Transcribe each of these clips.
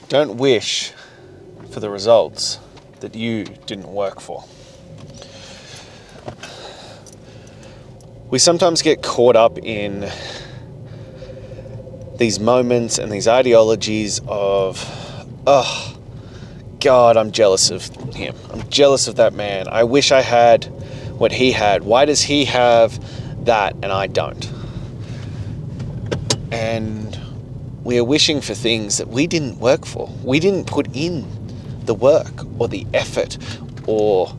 Don't wish for the results that you didn't work for. We sometimes get caught up in these moments and these ideologies of, oh, God, I'm jealous of him. I'm jealous of that man. I wish I had what he had. Why does he have that and I don't? And we are wishing for things that we didn't work for. We didn't put in the work or the effort or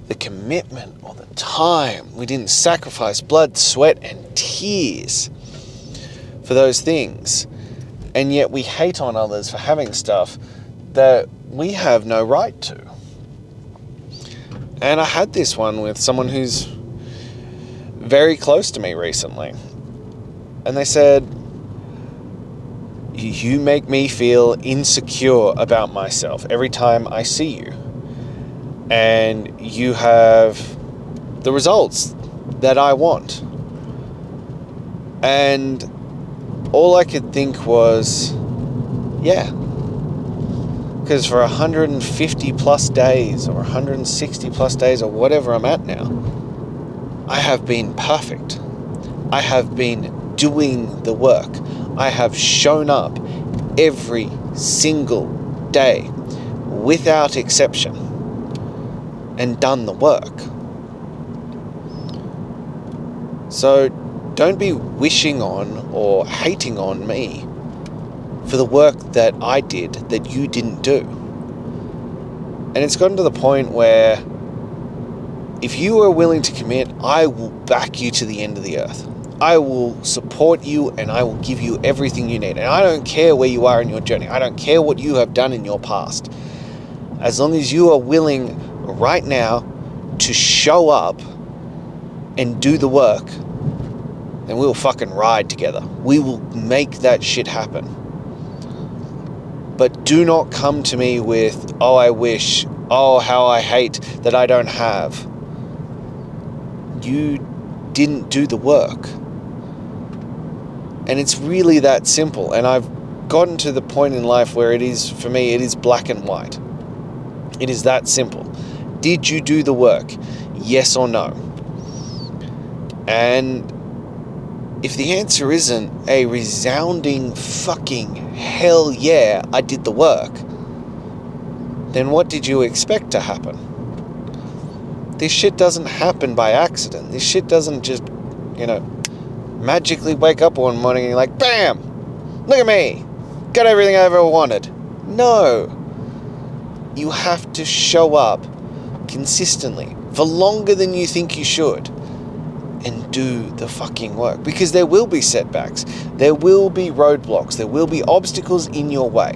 the commitment or the time. We didn't sacrifice blood, sweat, and tears for those things. And yet we hate on others for having stuff that we have no right to. And I had this one with someone who's very close to me recently. And they said, you make me feel insecure about myself every time I see you. And you have the results that I want. And all I could think was, yeah. Because for 150 plus days or 160 plus days or whatever I'm at now, I have been perfect. I have been doing the work. I have shown up every single day without exception and done the work. So don't be wishing on or hating on me for the work that I did that you didn't do. And it's gotten to the point where if you are willing to commit, I will back you to the end of the earth. I will support you and I will give you everything you need. And I don't care where you are in your journey. I don't care what you have done in your past. As long as you are willing right now to show up and do the work, then we will fucking ride together. We will make that shit happen. But do not come to me with, oh, I wish, oh, how I hate that I don't have. You didn't do the work. And it's really that simple. And I've gotten to the point in life where it is, for me, it is black and white. It is that simple. Did you do the work? Yes or no? And if the answer isn't a resounding fucking hell yeah, I did the work, then what did you expect to happen? This shit doesn't happen by accident. This shit doesn't just, magically wake up one morning and you're like, bam! Look at me! Got everything I ever wanted. No. You have to show up consistently for longer than you think you should and do the fucking work. Because there will be setbacks. There will be roadblocks. There will be obstacles in your way.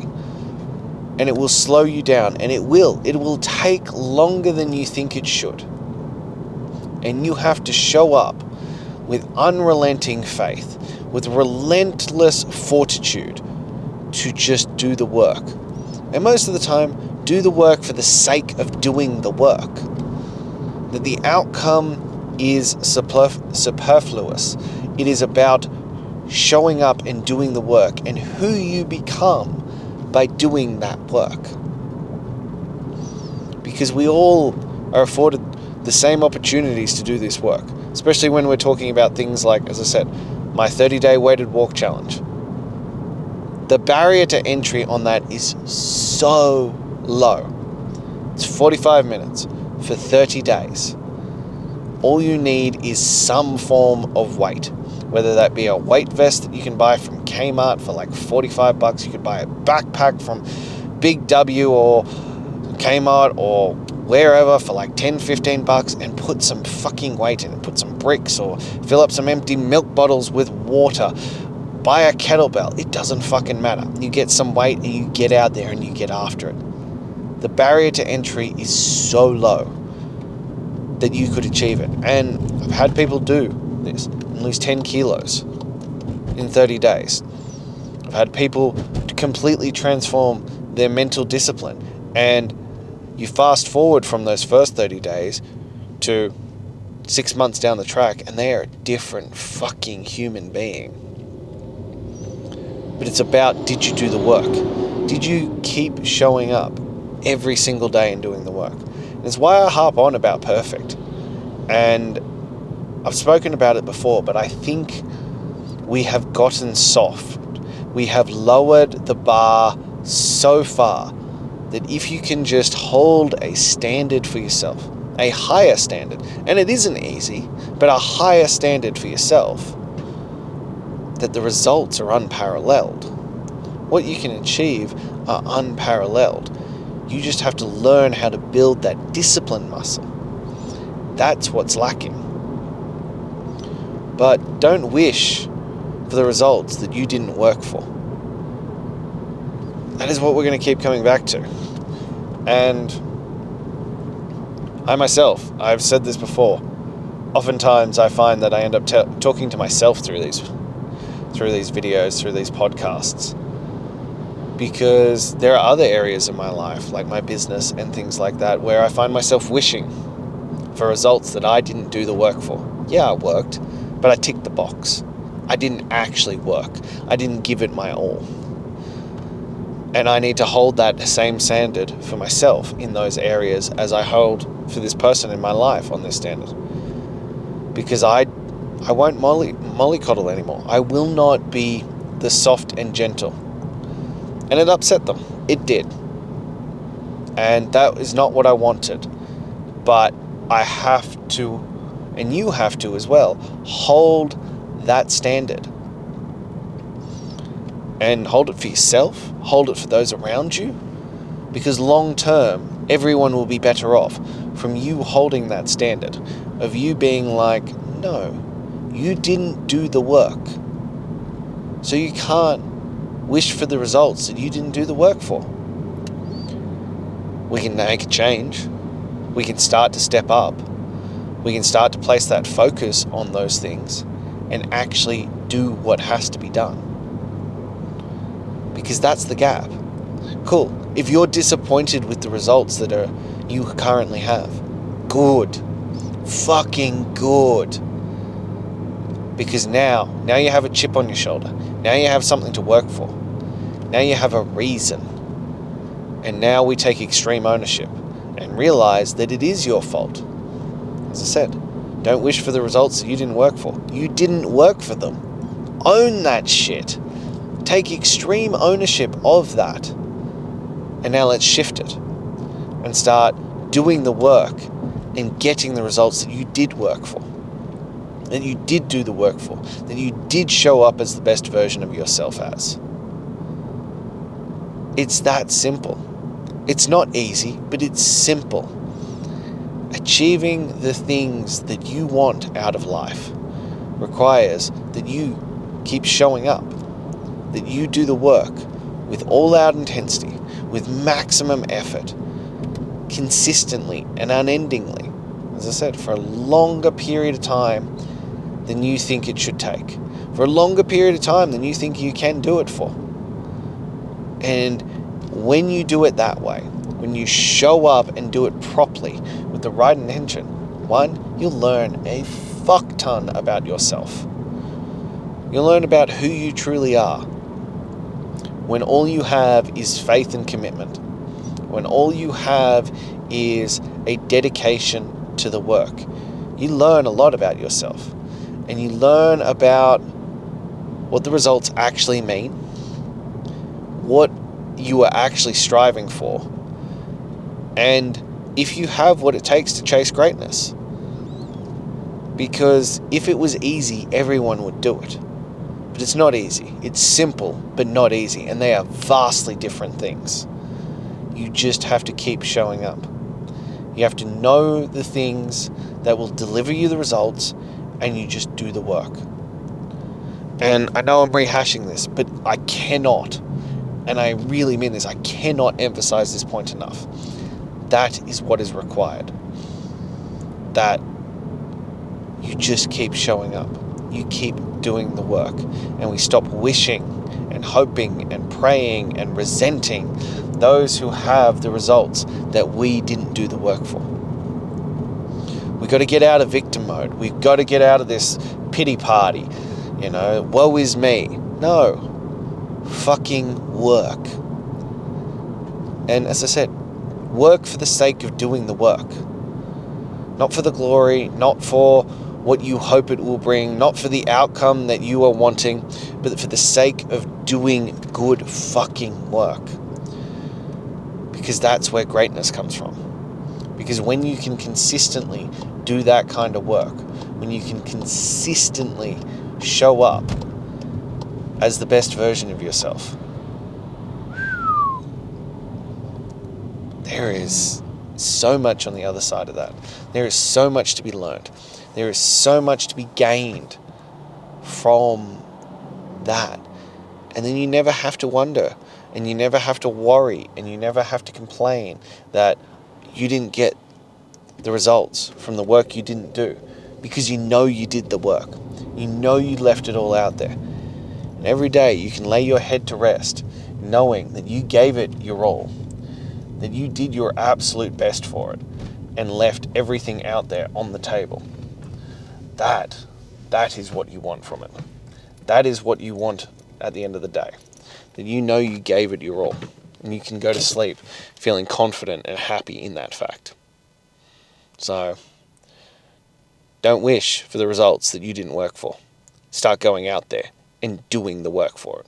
And it will slow you down. And it will take longer than you think it should. And you have to show up with unrelenting faith, with relentless fortitude to just do the work. And most of the time, do the work for the sake of doing the work. That the outcome is superfluous. It is about showing up and doing the work and who you become by doing that work. Because we all are afforded the same opportunities to do this work, especially when we're talking about things like, as I said, my 30-day weighted walk challenge. The barrier to entry on that is so low. It's 45 minutes for 30 days. All you need is some form of weight, whether that be a weight vest that you can buy from Kmart for like $45. You could buy a backpack from Big W or Kmart or wherever for like $10-15 and put some fucking weight in it. Put some bricks or fill up some empty milk bottles with water. Buy a kettlebell. It doesn't fucking matter. You get some weight and you get out there and you get after it. The barrier to entry is so low that you could achieve it. And I've had people do this and lose 10 kilos in 30 days. I've had people completely transform their mental discipline. And you fast forward from those first 30 days to 6 months down the track and they are a different fucking human being. But it's about, did you do the work? Did you keep showing up every single day and doing the work? And it's why I harp on about perfect. And I've spoken about it before, but I think we have gotten soft. We have lowered the bar so far that if you can just hold a standard for yourself, a higher standard, and it isn't easy, but a higher standard for yourself, that the results are unparalleled. What you can achieve are unparalleled. You just have to learn how to build that discipline muscle. That's what's lacking. But don't wish for the results that you didn't work for. That is what we're going to keep coming back to. And I myself, I've said this before, oftentimes I find that I end up talking to myself through these videos, through these podcasts, because there are other areas of my life, like my business and things like that, where I find myself wishing for results that I didn't do the work for. Yeah, I worked, but I ticked the box. I didn't actually work. I didn't give it my all. And I need to hold that same standard for myself in those areas as I hold for this person in my life on this standard. Because I won't mollycoddle anymore. I will not be the soft and gentle. And it upset them. It did. And that is not what I wanted. But I have to, and you have to as well, hold that standard. And hold it for yourself, hold it for those around you, because long term, everyone will be better off from you holding that standard, of you being like, no, you didn't do the work. So you can't wish for the results that you didn't do the work for. We can make a change. We can start to step up. We can start to place that focus on those things and actually do what has to be done. Because that's the gap. Cool. If you're disappointed with the results that you currently have, good. Fucking good. Because now you have a chip on your shoulder. Now you have something to work for. Now you have a reason. And now we take extreme ownership and realize that it is your fault. As I said, don't wish for the results that you didn't work for. You didn't work for them. Own that shit. Take extreme ownership of that. And now let's shift it and start doing the work and getting the results that you did work for, that you did do the work for, that you did show up as the best version of yourself as. It's that simple. It's not easy, but it's simple. Achieving the things that you want out of life requires that you keep showing up, that you do the work with all out intensity, with maximum effort, consistently and unendingly, as I said, for a longer period of time than you think it should take, for a longer period of time than you think you can do it for. And when you do it that way, when you show up and do it properly with the right intention, one, you'll learn a fuck ton about yourself. You'll learn about who you truly are. When all you have is faith and commitment, when all you have is a dedication to the work, you learn a lot about yourself. And you learn about what the results actually mean, what you are actually striving for, and if you have what it takes to chase greatness. Because if it was easy, everyone would do it. But it's not easy. It's simple, but not easy. And they are vastly different things. You just have to keep showing up. You have to know the things that will deliver you the results, and you just do the work. And I know I'm rehashing this, but I cannot, and I really mean this, I cannot emphasize this point enough. That is what is required. That you just keep showing up. You keep doing the work, and we stop wishing and hoping and praying and resenting those who have the results that we didn't do the work for. We've got to get out of victim mode. We've got to get out of this pity party. Woe is me. No. Fucking work. And as I said, work for the sake of doing the work. Not for the glory, not for what you hope it will bring, not for the outcome that you are wanting, but for the sake of doing good fucking work. Because that's where greatness comes from. Because when you can consistently do that kind of work, when you can consistently show up as the best version of yourself, there is so much on the other side of that. There is so much to be learned. There is so much to be gained from that. And then you never have to wonder, and you never have to worry, and you never have to complain that you didn't get the results from the work you didn't do, because you know you did the work. You know you left it all out there. And every day you can lay your head to rest knowing that you gave it your all, that you did your absolute best for it and left everything out there on the table. That is what you want from it. That is what you want at the end of the day. That you know you gave it your all, and you can go to sleep feeling confident and happy in that fact. So, don't wish for the results that you didn't work for. Start going out there and doing the work for it.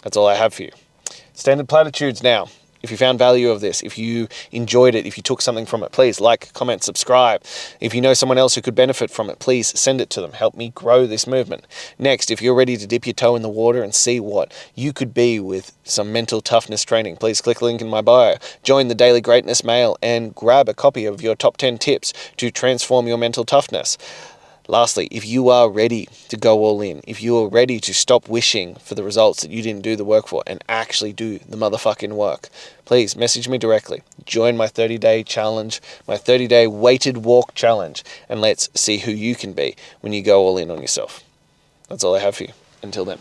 That's all I have for you. Standard platitudes now. If you found value of this, if you enjoyed it, if you took something from it, please like, comment, subscribe. If you know someone else who could benefit from it, please send it to them. Help me grow this movement. Next, if you're ready to dip your toe in the water and see what you could be with some mental toughness training, please click the link in my bio, join the Daily Greatness Mail, and grab a copy of your top 10 tips to transform your mental toughness. Lastly, if you are ready to go all in, if you are ready to stop wishing for the results that you didn't do the work for and actually do the motherfucking work, please message me directly. Join my 30-day challenge, my 30-day weighted walk challenge, and let's see who you can be when you go all in on yourself. That's all I have for you. Until then.